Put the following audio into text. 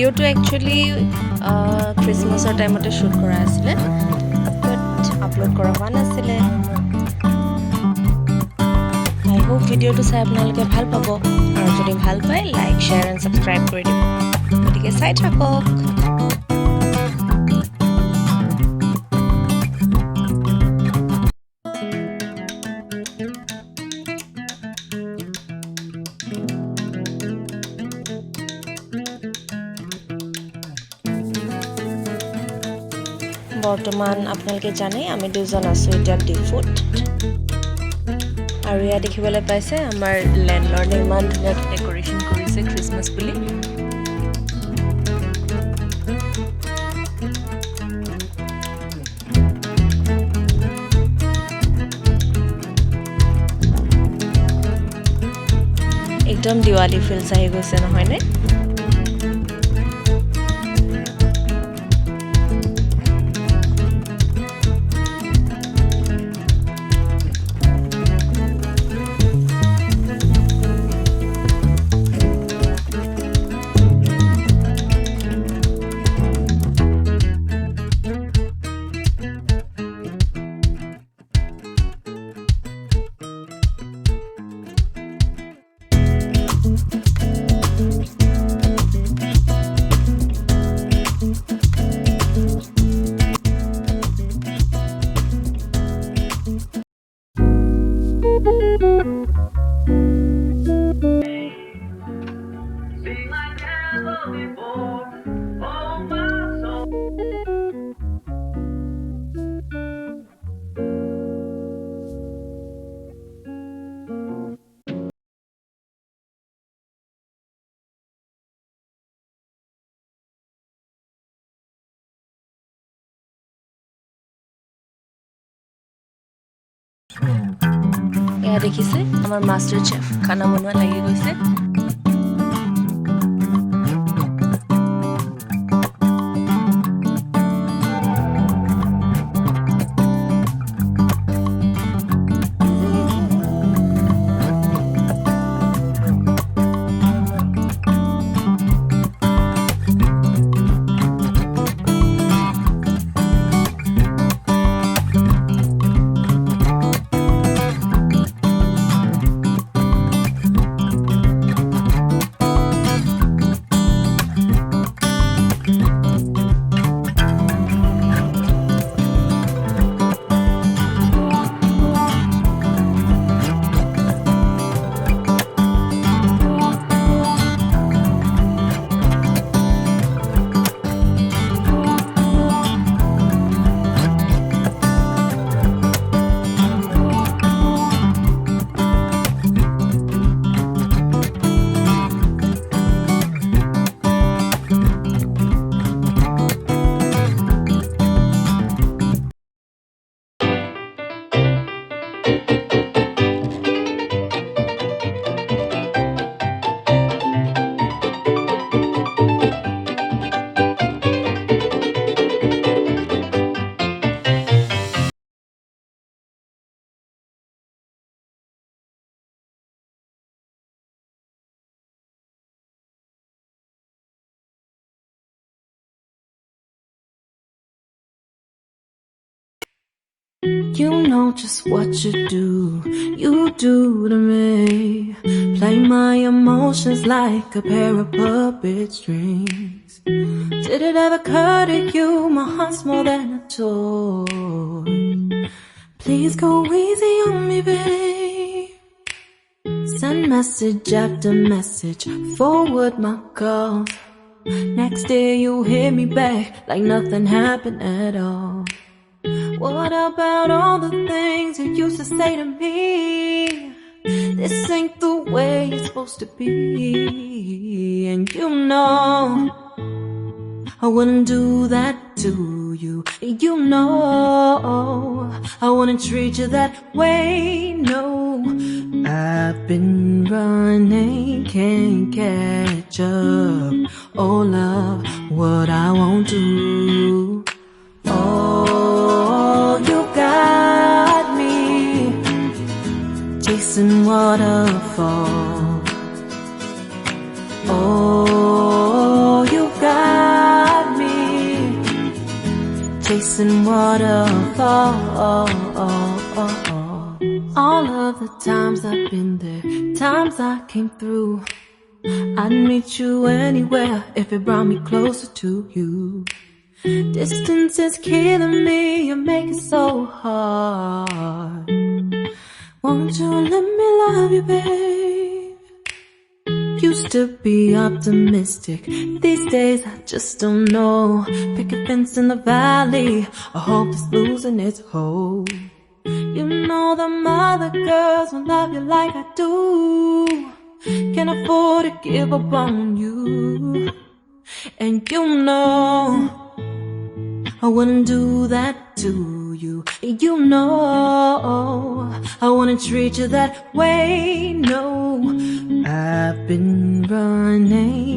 Video to actually Christmas or time to shoot kora asile, but upload kora howa nasile. I hope video to sai apnaloke bhal pabo aru jodi bhal pai like, share and subscribe kori dibo. Gotike sai thakok. বৰ্তমান আপোনালোকে জানে আমি দুজন আছো এতিয়া ডিফুত আৰু ইয়া দেখিবলৈ পাইছে আমাৰ ল্যান্ডলৰ্ডে ইমান ধুনীয়া ডেকোৰেশন কৰিছে ক্ৰিসমাস বুলি একদম দিৱালী ফিল চাহি গৈছে নহয় নে এয়া দেখিছে আমাৰ মাষ্টাৰ চেফ খানা বনোৱা লাগি গৈছে You know just what you do to me. Play my emotions like a pair of puppet strings. Did it ever occur to you my heart's more than a toy? Please go easy on me, babe. Send message after message, forward my calls. Next day you hit me back like nothing happened at all. What about all the things you used to say to me? This ain't the way it's supposed to be. And you know I wouldn't do that to you. You know I wouldn't treat you that way. No, I've been running, can't catch up. Oh love, what I won't do. Oh, you got me chasing waterfalls. Oh, you got kissing waterfall. All of the times I've been there, times I came through. I'd meet you anywhere if it brought me closer to you. Distance is killing me, you make it so hard. Won't you let me love you, babe? Used to be optimistic, these days I just don't know. Pick a fence in the valley, I hope it's losing its hold. You know them other girls won't love you like I do. Can't afford to give up on you. And you know I wouldn't do that to you. You know I wouldn't treat you that way, no. I've been running